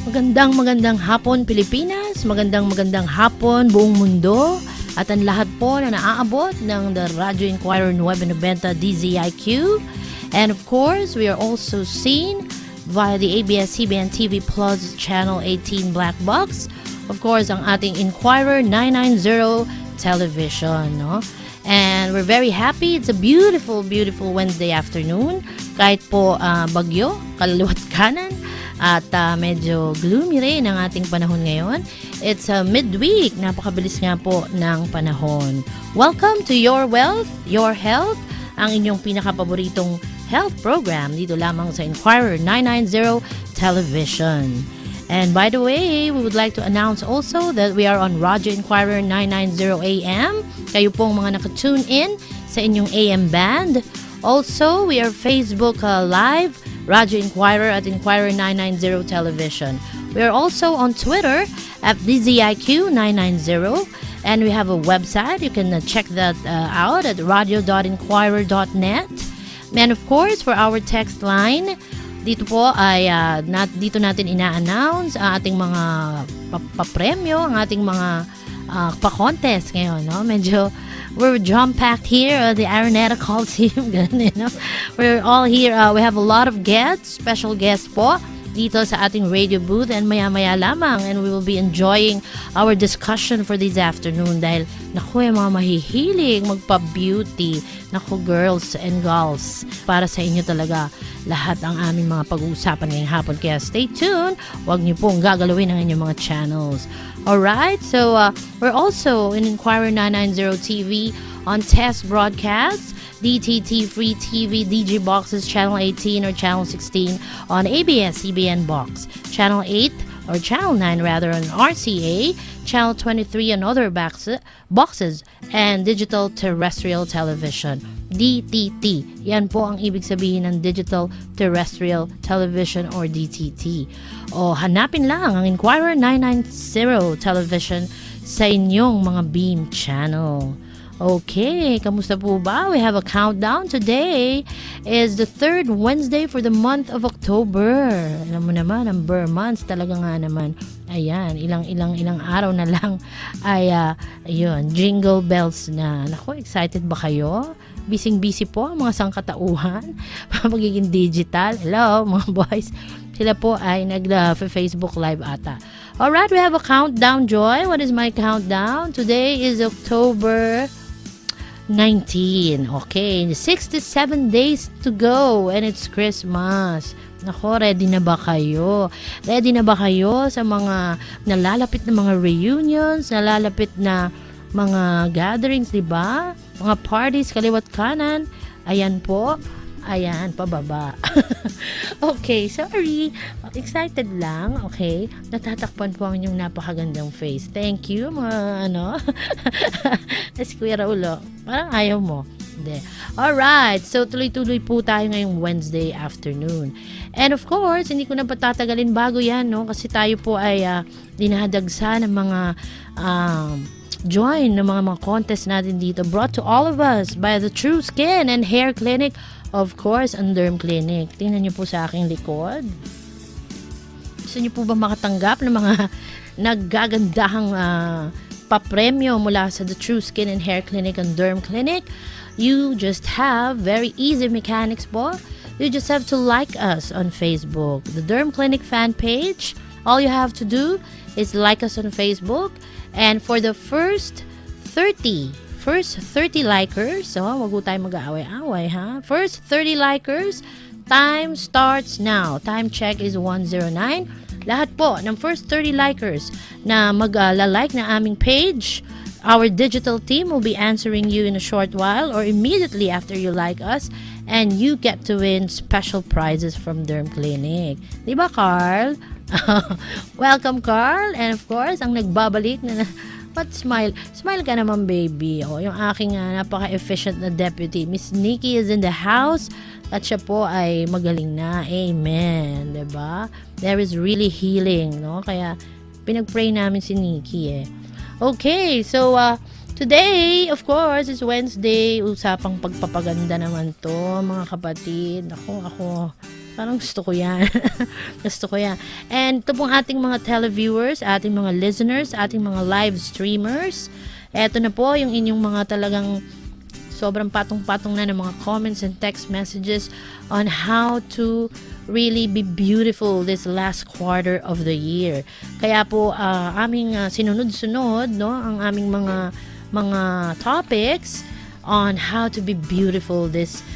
Magandang hapon Pilipinas, magandang hapon buong mundo at ang lahat po na naaabot ng The Radio Inquirer 990 DZIQ. And of course, we are also seen via the ABS-CBN TV Plus Channel 18 Black Box. Of course, ang ating Inquirer 990 television, no? And we're very happy. It's a beautiful Wednesday afternoon. Kahit po bagyo, kaluluwat kanan, at medyo gloomy rin ang ating panahon ngayon. It's midweek. Napakabilis nga po ng panahon. Welcome to Your Wealth, Your Health, ang inyong pinakapaboritong health program dito lamang sa Inquirer 990 Television. And by the way, we would like to announce also that we are on Radio Inquirer 990 AM. Kayo pong mga nakatune in sa inyong AM band. Also, we are Facebook Live, Radio Inquirer at Inquirer 990 Television. We are also on Twitter at DZIQ990. And we have a website. You can check that out at radio.inquirer.net. And of course, for our text line, dito po ay dito natin ina-announce ang ating mga papremyo, ang ating mga pa-contest ngayon, no? Medyo we're jam-packed here at the Araneta Coliseum. Ganun, you know? We're all here. We have a lot of guests, special guests po dito sa ating radio booth, and maya-maya lamang, and we will be enjoying our discussion for this afternoon dahil naku, mga mahihilig magpa-beauty. Naku, girls and gals, para sa inyo talaga lahat ang aming mga pag-uusapan ngayong hapon. Kaya stay tuned. Huwag niyo pong gagalawin ang inyong mga channels. Alright, so we're also in Inquirer 990 TV on test broadcasts, DTT Free TV, DJ Boxes, Channel 18 or Channel 16 on ABS-CBN Box, Channel 8 or Channel 9 rather on RCA, Channel 23 and other boxes, and Digital Terrestrial Television, DTT. Yan po ang ibig sabihin ng Digital Terrestrial Television or DTT. O hanapin lang ang Inquirer 990 Television sa inyong mga beam channel. Okay, kamusta po ba? We have a countdown. Today is the third Wednesday for the month of October. Alam mo naman, ang Burr months talaga nga naman. Ayan, ilang araw na lang ay ayun, jingle bells na. Naku, excited ba kayo? Busy po ang mga sangkatauhan. Magiging digital. Hello, mga boys. Sila po ay nag-Facebook Live ata. Alright, we have a countdown, Joy. What is my countdown? Today is October 19. Okay, 67 days to go and it's Christmas. Nako, ready na ba kayo? Ready na ba kayo sa mga nalalapit na mga reunions, nalalapit na mga gatherings, di ba? Mga parties, kaliwat kanan. Ayan po. Ayan, pababa. Okay, sorry. Excited lang, okay? Natatakpan po ang inyong napakagandang face. Thank you, mga si Kuya Raulo. Parang ayaw mo. Hindi. Alright, so tuloy-tuloy po tayo ngayong Wednesday afternoon. And of course, hindi ko na patatagalin bago yan, no? Kasi tayo po ay dinadagsa ng mga join ng mga contest natin dito, brought to all of us by the True Skin and Hair Clinic, of course, and Derm Clinic. Tingnan niyo po sa aking likod. Gusto niyo po ba makatanggap ng mga naggagandahang papremyo mula sa the True Skin and Hair Clinic and Derm Clinic? You just have very easy mechanics po. You just have to like us on Facebook, the Derm Clinic fan page. All you have to do is like us on Facebook. And for the first 30 likers, so wag po tayo mag-aaway-aaway, ha? First 30 likers, time starts now. Time check is 1:09. Lahat po ng first 30 likers na mag-like na aming page, our digital team will be answering you in a short while or immediately after you like us, and you get to win special prizes from Derm Clinic. Diba, Carl? Welcome, Carl. And of course, ang nagbabalik na but smile ka naman, baby. Yung aking napaka-efficient na deputy, Miss Nikki, is in the house at siya po ay magaling na. Amen. Diba? There is really healing, no? Kaya pinag-pray namin si Nikki, eh. Okay, so today, of course, is Wednesday. Usapang pagpapaganda naman to, mga kapatid. Ako, Parang gusto ko yan. Gusto ko yan. And ito pong ating mga televiewers, ating mga listeners, ating mga live streamers. Eto na po yung inyong mga talagang sobrang patong-patong na ng mga comments and text messages on how to really be beautiful this last quarter of the year. Kaya po aming sinunod-sunod no ang aming mga topics on how to be beautiful this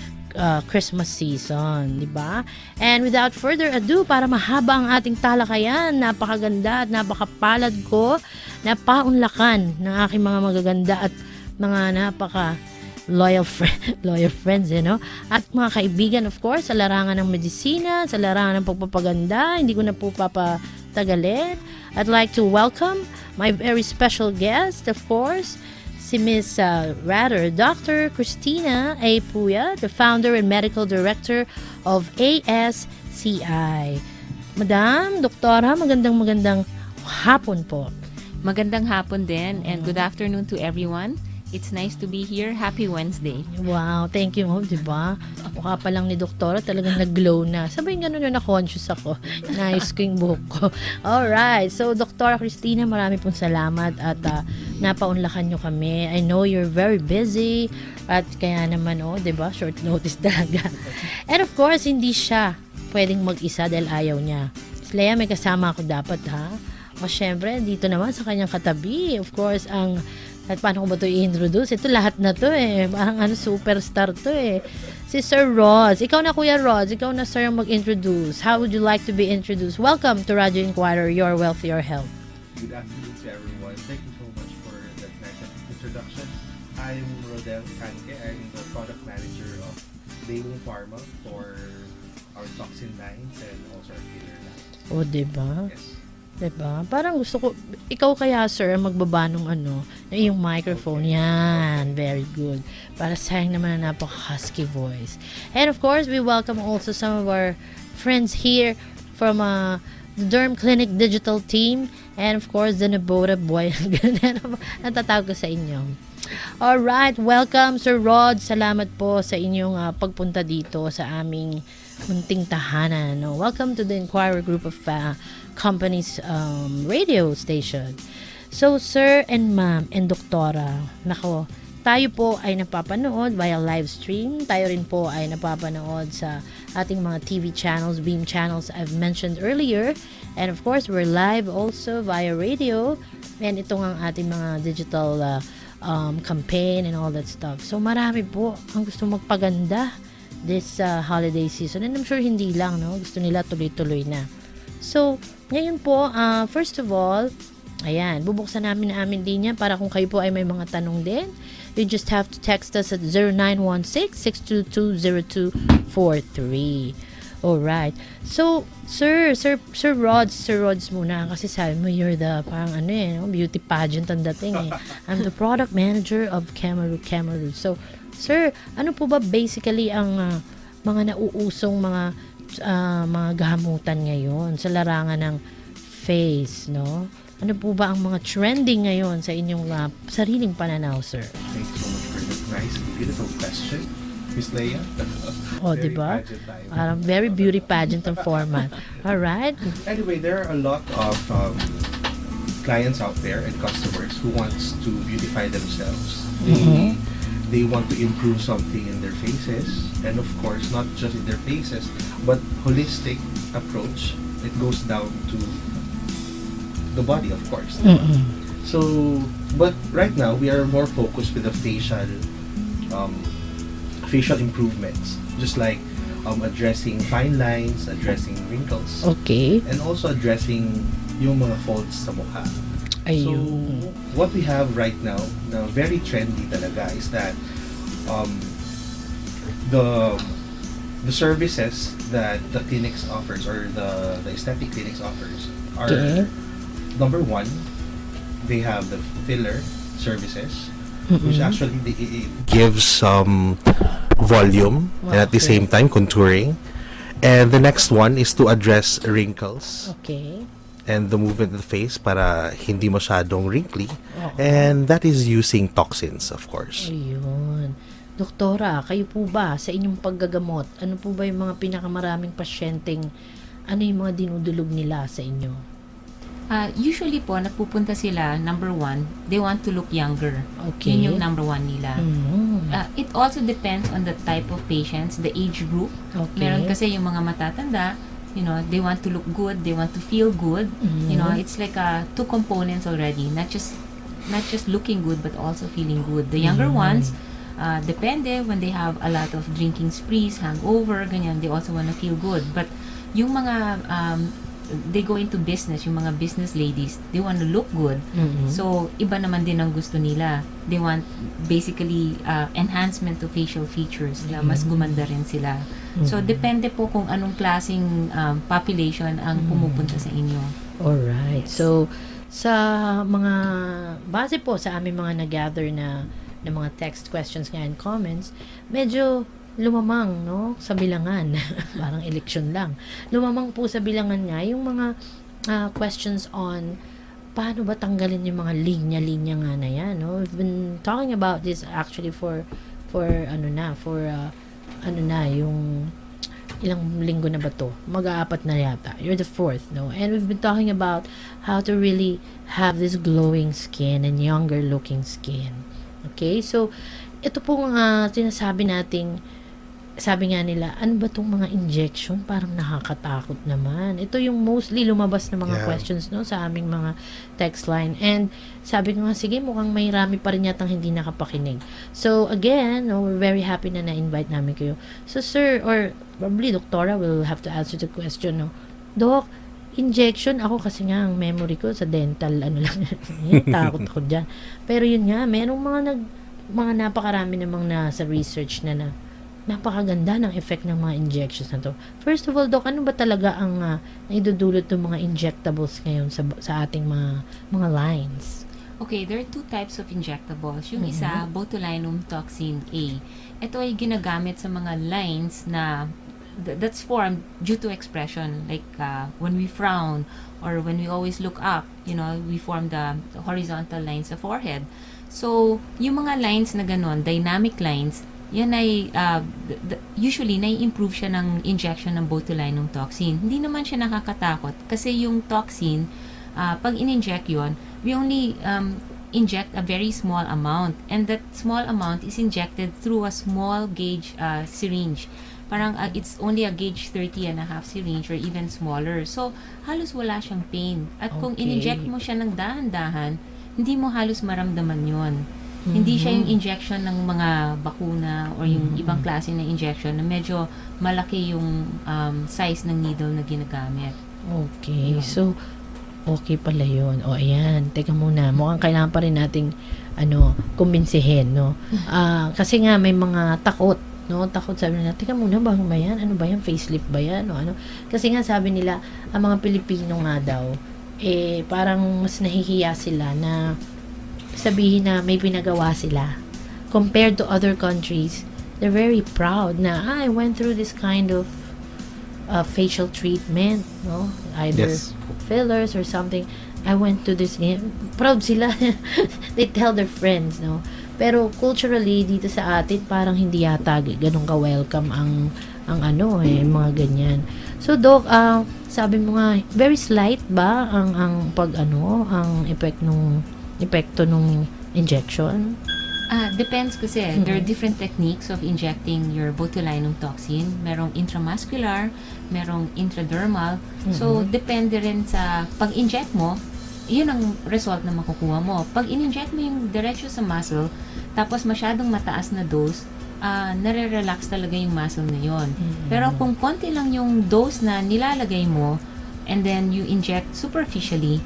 Christmas season, di ba? And without further ado, para mahaba ang ating talakayan, napakaganda at napakapalad ko, napaunlakan ng aking mga magaganda at mga napaka loyal friends, no? At mga kaibigan, of course, sa larangan ng medisina, sa larangan ng pagpapaganda, hindi ko na po papatagalin. I'd like to welcome my very special guest, of course, si Miss Dr. Christina A. Puya, the founder and medical director of ASCI. Madam, Doktora, magandang hapon po. Magandang hapon din and good afternoon to everyone. It's nice to be here. Happy Wednesday. Wow, thank you, Mom, di ba? Mukha pa lang ni Doktora, talagang nag-glow na. Sabay ganun na na-conscious ako. Nice ko yung buhok ko. Alright, so Doktora Christina, marami pong salamat at napaunlakan nyo kami. I know you're very busy at kaya naman, di ba? Short notice talaga. And of course, hindi siya pwedeng mag-isa dahil ayaw niya. Leia, may kasama ako dapat, ha? O syempre, dito naman sa kanyang katabi, of course, at paano ko ba ito i-introduce? Ito lahat na to Parang superstar to Si Sir Rods. Ikaw na, Kuya Rods. Ikaw na, Sir, ang mag-introduce. How would you like to be introduced? Welcome to Radio Inquirer, Your Wealth, Your Health. Good afternoon to everyone. Thank you so much for that nice introduction. I'm Rodel Canque. I'm the product manager of Daewoo Pharma for our toxin lines and also our filler lines. O, diba? Yes. Diba? Parang gusto ko, ikaw kaya, sir, magbaba nung yung microphone. Okay. Yan. Very good. Para sayang naman na napaka-husky voice. And of course, we welcome also some of our friends here from the Derm Clinic Digital Team and of course, the Nabota Boy. Natatawag ko sa inyo. Alright, welcome, Sir Rod. Salamat po sa inyong pagpunta dito sa aming munting tahanan. No? Welcome to the Inquirer Group of company's radio station. So, Sir and Ma'am and Doktora, nako, tayo po ay napapanood via live stream. Tayo rin po ay napapanood sa ating mga TV channels, beam channels I've mentioned earlier. And of course, we're live also via radio. And ito ang ating mga digital campaign and all that stuff. So, marami po ang gusto magpaganda this holiday season. And I'm sure hindi lang, no? Gusto nila tuloy-tuloy na. So, ngayon po, first of all, ayan, bubuksan namin na aming linya para kung kayo po ay may mga tanong din. You just have to text us at 0916-622-0243. Alright. So, Sir Rods muna kasi sabi mo you're the parang beauty pageant ang dating I'm the product manager of Cameroon. So, Sir, ano po ba basically ang mga nauusong mga gamutan ngayon sa larangan ng face, no? Ano po ba ang mga trending ngayon sa inyong sariling pananaw, sir? Thank you so much for that nice, beautiful question, Miss Leia. Diba? Parang very beauty pageant ang format. Alright? Anyway, there are a lot of clients out there and customers who wants to beautify themselves. They want to improve something in their faces, and of course, not just in their faces, but holistic approach. It goes down to the body, of course. So, but right now we are more focused with the facial improvements, just like addressing fine lines, addressing wrinkles, Okay. and also addressing yung mga folds sa mukha. So, what we have right now, na very trendy talaga, is that the services that the clinics offers or the aesthetic clinics offers are number one, they have the filler services, which actually it gives some volume and at the same time contouring. And the next one is to address wrinkles. Okay. And the movement of the face para hindi masyadong wrinkly. And that is using toxins, of course. Ayun. Doktora, kayo po ba sa inyong paggagamot, ano po ba yung mga pinakamaraming pasyenteng, ano yung mga dinudulog nila sa inyo? Usually po, nagpupunta sila, number one, they want to look younger. Okay. Yun yung number one nila. Mm. It also depends on the type of patients, the age group. Okay. Meron kasi yung mga matatanda, they want to look good, they want to feel good. It's like two components already, not just looking good but also feeling good. The younger ones, depende when they have a lot of drinking sprees, hangover, ganyan, they also want to feel good. But yung mga they go into business, yung mga business ladies, they want to look good. So, iba naman din ang gusto nila. They want basically enhancement of facial features na mas gumanda rin sila. So, depende po kung anong klaseng population ang pumupunta sa inyo. Alright. So, sa mga, base po sa aming mga nag-gather na mga text questions nga and comments, medyo lumamang, no? Sa bilangan. Parang election lang. Lumamang po sa bilangan nga yung mga questions on paano ba tanggalin yung mga linya-linya nga na yan, no? We've been talking about this actually for yung ilang linggo na ba to? Mag-aapat na yata. You're the fourth, no? And we've been talking about how to really have this glowing skin and younger looking skin. Okay? So, ito po mga sinasabi nating, sabi nga nila, ano ba tong mga injection? Parang nakakatakot naman. Ito yung mostly lumabas na mga questions, no? Sa aming mga text line. And sabi ko nga, sige, mukhang may rami pa rin yatang hindi nakapakinig. So, again, no, we're very happy na na-invite namin kayo. So, sir, or probably Doktora will have to answer the question, no? Dok, injection, ako kasi nga, ang memory ko sa dental, takot ako dyan. Pero yun nga, merong mga napakarami namang nasa research na napakaganda ng effect ng mga injections na to. First of all, Dok, ano ba talaga ang naidudulot ng mga injectables ngayon sa ating mga lines? Okay, there are two types of injectables. Yung isa, botulinum toxin A. Ito ay ginagamit sa mga lines na that's formed due to expression, like when we frown or when we always look up, we form the horizontal lines sa forehead. So, yung mga lines na ganon, dynamic lines, yan ay usually nai-improve siya ng injection ng botulinum toxin. Hindi naman siya nakakatakot kasi yung toxin, pag in-inject yon, we only inject a very small amount, and that small amount is injected through a small gauge syringe. Parang it's only a gauge 30.5 syringe or even smaller. So, halos wala siyang pain. At kung in-inject mo siya ng dahan-dahan, hindi mo halos maramdaman yon. Hindi siya yung injection ng mga bakuna or yung ibang klase ng injection na medyo malaki yung size ng needle na ginagamit. Okay. So, okay pala yun. O, ayan. Teka muna. Mukhang kailangan pa rin nating kumbinsihin, no? Kasi nga, may mga takot, no? Takot, sabi nila, teka muna, ba yan? Ano ba yan? Facelift ba yan? O ano? Kasi nga, sabi nila, ang mga Pilipino nga daw, parang mas nahihiya sila na sabihin na may pinagawa sila. Compared to other countries, they're very proud na, I went through this kind of facial treatment, no? Either fillers or something. I went to this, proud sila. They tell their friends, no? Pero culturally, dito sa atin, parang hindi yata ganun ka-welcome ang mga ganyan. So, Doc, sabi mo nga, very slight ba ang epekto nung injection? Depends kasi. There are different techniques of injecting your botulinum toxin. Merong intramuscular, merong intradermal. So, depende rin sa pag-inject mo, yun ang result na makukuha mo. Pag in-inject mo yung diretso sa muscle, tapos masyadong mataas na dose, nare-relax talaga yung muscle na yun. Pero kung konti lang yung dose na nilalagay mo, and then you inject superficially,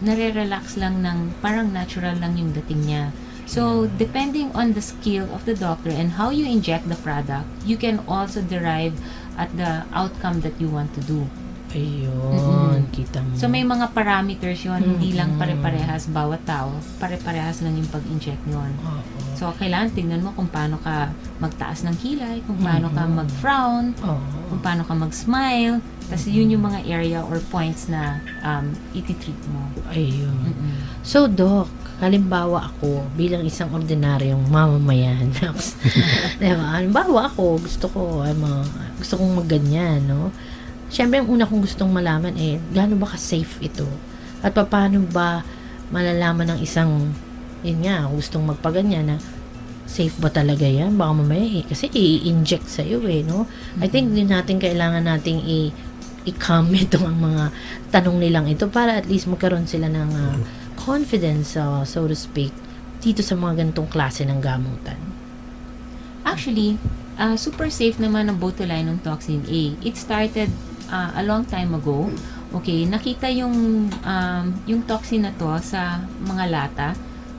nare-relax lang ng parang natural lang yung dating niya. So, depending on the skill of the doctor and how you inject the product, you can also derive at the outcome that you want to do. Ayun, kita mo. So may mga parameters yun, hindi lang pare-parehas bawat tao, pare-parehas lang yung pag-inject nun. Oo. So kailangan tingnan mo kung paano ka magtaas ng kilay, kung paano ka mag-frown, Oo. kung paano ka mag-smile, kasi yun yung mga area or points na iti-treat mo. Ayun. Mm-mm. So, Doc, halimbawa ako, bilang isang ordinaryong mamamayan, diba? Halimbawa ako, gusto kong magganyan, no? Siyempre, ang una kong gustong malaman gaano ba ka-safe ito? At paano ba malalaman ng isang, yun nga, gustong magpaganyan na safe ba talaga yan? Baka mamaya kasi i-inject sa'yo no? I think din natin kailangan nating i-comment ang mga tanong nilang ito para at least magkaroon sila ng confidence, so to speak, dito sa mga ganitong klase ng gamutan. Actually, super safe naman ang botulinum toxin A. It started a long time ago. Okay, nakita yung toxin na to sa mga lata.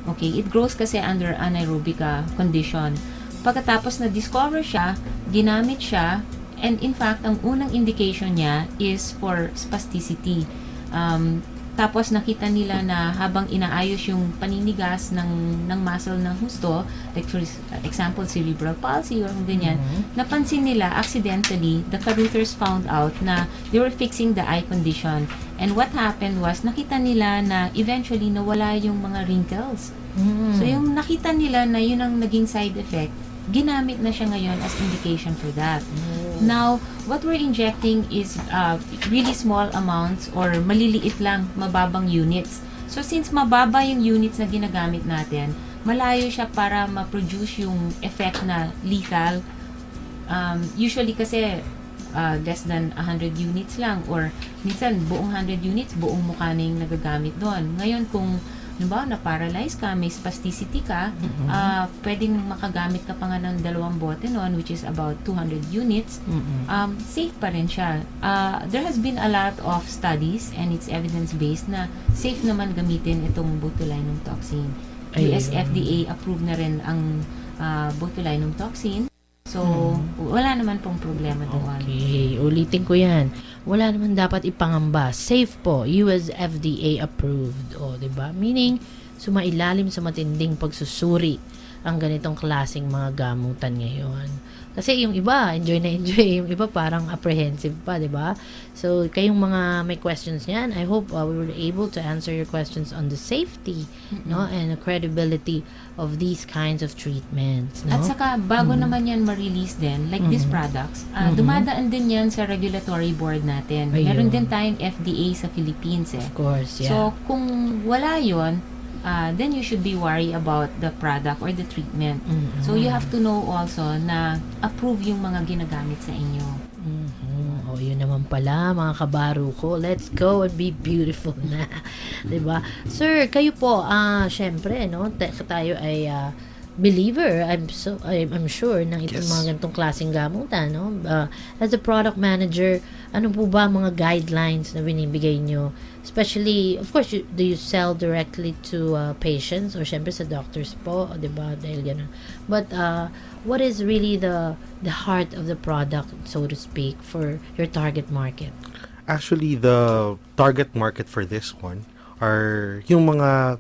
Okay, it grows kasi under anaerobic condition. Pagkatapos na-discover siya, ginamit siya, and in fact, ang unang indication niya is for spasticity. Tapos nakita nila na habang inaayos yung paninigas ng muscle ng husto, like for example, cerebral palsy or ganyan, napansin nila accidentally, the carothers found out na they were fixing the eye condition. And what happened was, nakita nila na eventually nawala yung mga wrinkles. So yung nakita nila na yun ang naging side effect, ginamit na siya ngayon as indication for that. Now, what we're injecting is really small amounts or maliliit lang, mababang units. So, since mababa yung units na ginagamit natin, malayo siya para ma-produce yung effect na lethal. Usually kasi, less than 100 units lang or minsan buong 100 units, buong mukha na yung nagagamit doon. Ngayon, kung na-paralyze ka, may spasticity ka, pwedeng makagamit ka pa nga ng 2 bote noon, which is about 200 units, safe pa rin siya. There has been a lot of studies and it's evidence-based na safe naman gamitin itong botulinum toxin. US FDA approved na rin ang botulinum toxin. So, wala naman pong problema doon. Okay, ulitin ko yan. Wala naman dapat ipangamba. Safe po, US FDA approved. O, diba? Meaning, sumailalim sa matinding pagsusuri ang ganitong klaseng mga gamutan ngayon. Kasi yung iba, enjoy na enjoy. Yung iba parang apprehensive pa, diba? So, kayong mga may questions yan, I hope we were able to answer your questions on the safety, no, and the credibility of these kinds of treatments, no? At saka, bago naman yan ma-release din, like these products, dumadaan din yan sa regulatory board natin. Ayun. Meron din tayong FDA sa Philippines Of course, yeah. So, kung wala yon, then you should be worried about the product or the treatment. So, you have to know also na approve yung mga ginagamit sa inyo. O, yun naman pala, mga kabaro ko. Let's go and be beautiful na. Diba? Sir, kayo po, syempre, no, tayo ay believer, I'm sure, ng itong Yes. mga ganitong klaseng gamutan, no? As a product manager, ano po ba mga guidelines na binibigay nyo? Especially, of course, do you sell directly to patients or syempre sa doctors po, diba? Dahil ganun. But, what is really the heart of the product, so to speak, for your target market? Actually, the target market for this one are yung mga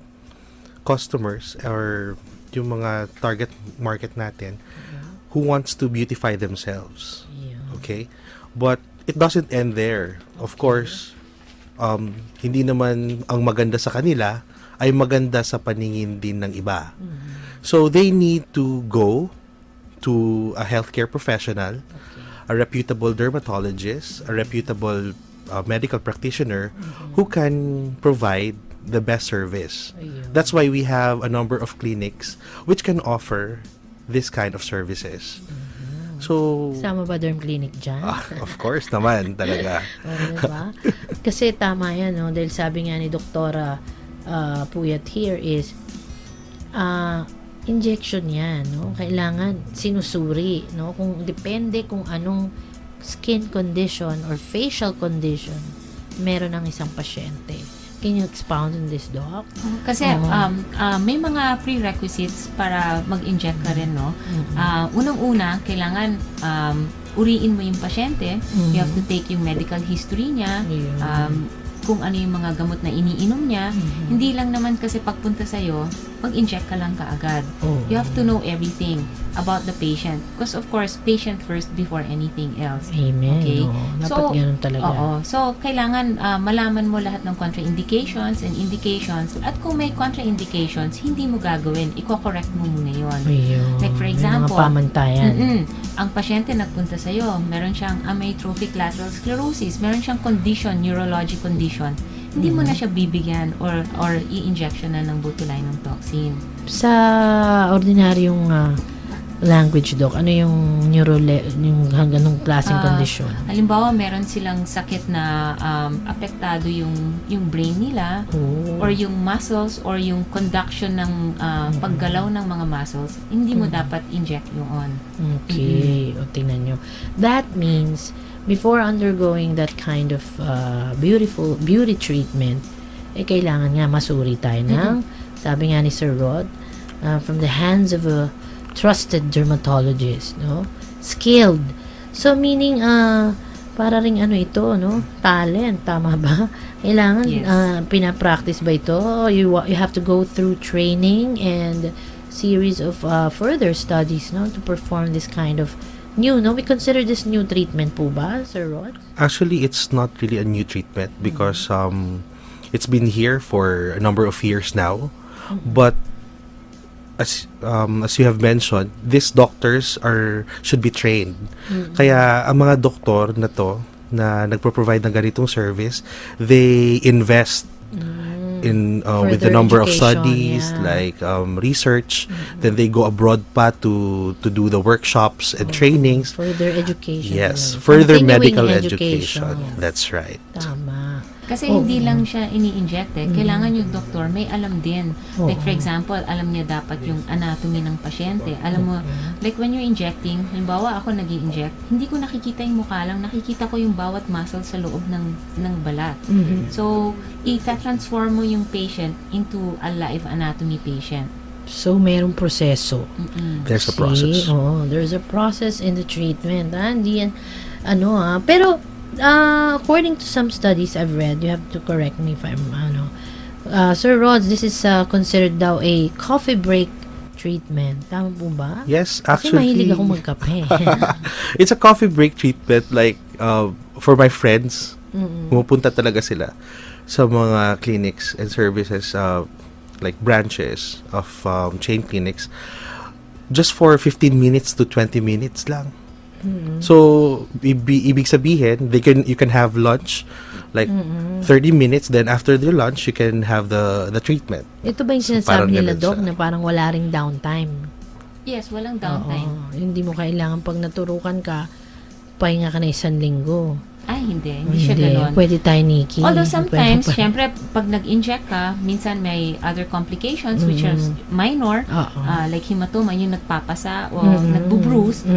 customers or yung mga target market natin who wants to beautify themselves. Yeah. Okay? But it doesn't end there. Of course, hindi naman ang maganda sa kanila ay maganda sa paningin din ng iba. So they need to go to a healthcare professional, a reputable dermatologist, a reputable medical practitioner who can provide the best service. Ayun. That's why we have a number of clinics which can offer this kind of services. So, Sama ba derm clinic dyan? of course naman talaga. Diba? Kasi tama yan, no? Dahil sabi nga ni Doktora Puyat here is injection yan, no? Kailangan sinusuri, no? Kung depende kung anong skin condition or facial condition meron ng isang pasyente. Can you expound on this, Doc? Kasi may mga prerequisites para mag-inject ka rin, no? Unang-una, kailangan uriin mo yung pasyente. You have to take yung medical history niya. kung ano yung mga gamot na iniinom niya. Hindi lang naman kasi pagpunta sa'yo, mag-inject ka lang kaagad. Oh. You have to know everything about the patient. Because of course, patient first before anything else. Amen. Okay. Oo, dapat ganun talaga. Oo. So, kailangan malaman mo lahat ng contraindications and indications. At kung may contraindications, hindi mo gagawin. Iko-correct mo muna yun. Ayun. Like for May example, mga pamantayan. ang pasyente nagpunta sa'yo, meron siyang amyotrophic lateral sclerosis, meron siyang condition, neurologic condition, hindi mo na siya bibigyan or i-injection na ng botulinum toxin. Sa ordinaryong language, Doc, ano yung yung ganung klaseng kondisyon? Halimbawa, meron silang sakit na apektado yung brain nila, Oh. or yung muscles, or yung conduction ng paggalaw ng mga muscles, hindi mo dapat inject yun. Okay. O, tingnan nyo. That means, before undergoing that kind of beautiful beauty treatment, kailangan nga masuri tayo ng, sabi nga ni Sir Rod, from the hands of a trusted dermatologist, no? Skilled. So, meaning, para ring ito, no? Talent, tama ba? Kailangan, Yes. pinapractice ba ito? You have to go through training and series of further studies, no? To perform this kind of new, no? We consider this new treatment po ba, Sir Rod? Actually, it's not really a new treatment because it's been here for a number of years now. But as you have mentioned, these doctors should be trained. Kaya ang mga doktor na to na nagpo-provide ng ganitong service, they invest in with the Further number of education, studies, yeah. like research. Then they go abroad pa to do the workshops and trainings. Further education. Yes, talaga. further Continuing medical education. That's right. Tama. Kasi Oo. hindi lang siya ini-inject Kailangan yung doktor may alam din. Oo. Like for example, alam niya dapat yung anatomy ng pasyente. Alam mo, like when you're injecting, halimbawa ako nag-i-inject, hindi ko nakikita yung mukha lang, nakikita ko yung bawat muscle sa loob ng balat. So, ita-transform mo yung patient into a live anatomy patient. So, merong proseso. There's a See? process. Oo, there's a process in the treatment. Hindi yan, pero, according to some studies I've read, you have to correct me if I'm, Sir Rods, this is considered daw a coffee break treatment. Tama po ba? Yes, Kasi actually. mahilig ako magkape. It's a coffee break treatment, like for my friends. Pumupunta talaga sila sa mga clinics and services, like branches of chain clinics, just for 15 minutes to 20 minutes lang. So ibig sabihin, you can have lunch like 30 minutes, then after their lunch you can have the treatment. Ito ba yung So, sinasabi parang nila, ganun Doc, siya. na parang wala ring downtime? Yes, walang downtime. Oo. Hindi mo kailangan pag naturukan ka, pahinga ka na 1 linggo. Ay, hindi siya ganon. Pwede tayo, Nikki. Although sometimes, Pwede. syempre, pag nag-inject ka, minsan may other complications which are minor, Oo. like hematoma, yung nagpapasa o nagbo-bruise.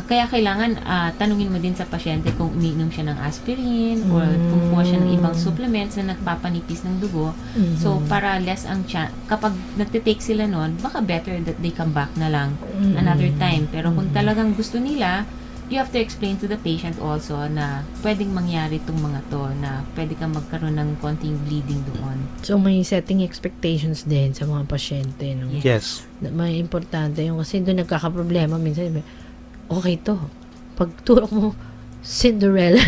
Kaya kailangan tanungin mo din sa pasyente kung umiinom siya ng aspirin or kumukuha siya ng ibang supplements na nagpapanipis ng dugo. So, para less ang chance, kapag nagtitake sila nun, baka better that they come back na lang another time. Pero kung talagang gusto nila, you have to explain to the patient also na pwedeng mangyari itong mga to, na pwede kang magkaroon ng konting bleeding doon. So, may setting expectations din sa mga pasyente, no? Yes. May importante yung kasi doon nagkakaproblema. Minsan, okay to. Pag turok mo, Cinderella,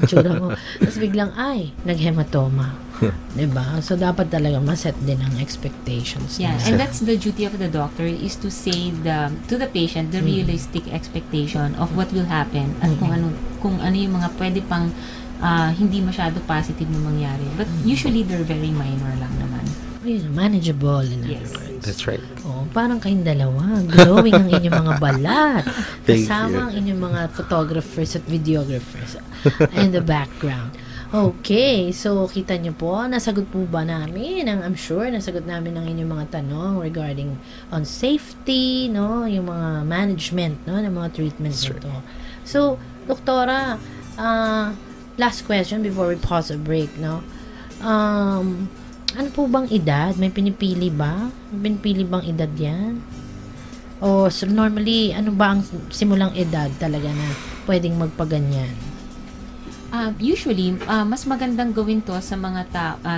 tsura mo. Tapos biglang, naghematoma. Diba? So, dapat talaga maset din ang expectations. Yeah, nila. and that's the duty of the doctor, is to say to the patient the realistic expectation of what will happen at kung ano yung mga pwede pang hindi masyado positive na mangyari. But usually they're very minor lang naman. Ayun, manageable. In other Yes. words. That's right. Oh, parang kayong dalawa. Glowing ang inyong mga balat. Thank Kasama ang inyong mga photographers at videographers in the background. Okay, so kita nyo po, nasagot po ba namin? I'm sure nasagot namin ang inyong mga tanong regarding on safety, no, yung mga management, no, ng mga treatments Sure. nito. So, Doktora, last question before we pause a break, no? Ano po bang edad? May pinipili ba? May pinipili bang edad yan? O so normally, ano ba ang simulang edad talaga na pwedeng magpaganyan? Usually, mas magandang gawin to sa mga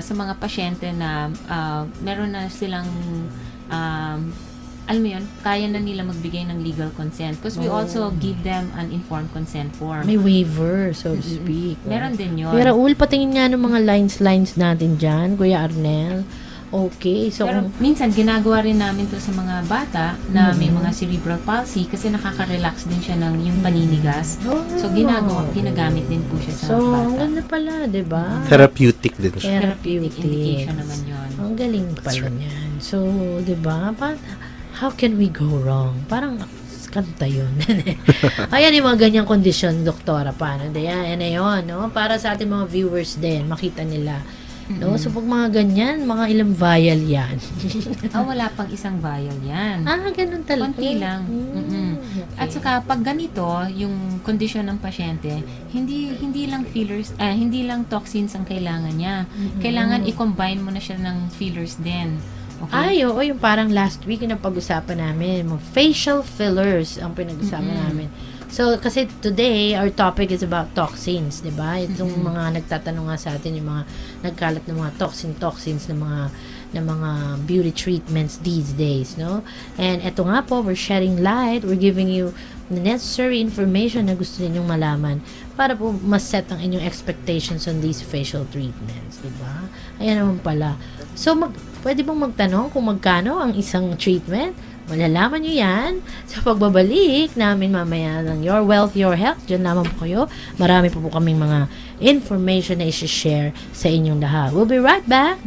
sa mga pasyente na meron na silang alam mo yun, kaya na nila magbigay ng legal consent because we also give them an informed consent form. May waiver, so to speak. Meron din yun. Pero patingin nga ng mga lines natin dyan, Kuya Arnel. Okay, so Pero minsan, ginagawa rin namin to sa mga bata na may mga cerebral palsy kasi nakaka-relax din siya ng yung paninigas. So, ginagamit din po siya sa so, bata. ang ganda pala, di ba? Therapeutic din siya. Therapeutic indication naman yun. Ang galing pala niyan. So, di ba? How can we go wrong? Parang kanta yun. Ayan yung mga ganyang kondisyon, doktora. Paano? Ayan yun, no? Para sa ating mga viewers din, makita nila. No? So, pag mga ganyan, mga ilang vial yan. Wala pang isang vial yan. Ganun talaga. Konti lang. Okay. At saka pag ganito, yung kondisyon ng pasyente, hindi lang fillers, hindi lang toxins ang kailangan niya. Kailangan i-combine mo na siya ng fillers din. Okay? Oo, yung parang last week yung napag-usapan namin, mga facial fillers ang pinag-usapan namin. So, kasi today, our topic is about toxins, di ba? Itong mga nagtatanong nga sa atin, yung mga nagkalat ng mga toxins ng mga beauty treatments these days, no? And eto nga po, we're shedding light, we're giving you the necessary information na gusto ninyong malaman para po mas-set ang inyong expectations on these facial treatments, di ba? Ayan naman pala. So, pwede bang magtanong kung magkano ang isang treatment? Malalaman nyo yan sa pagbabalik namin mamaya ng Your Wealth, Your Health. Diyan naman po kayo. Marami po kaming mga information na isi-share sa inyong lahat. We'll be right back.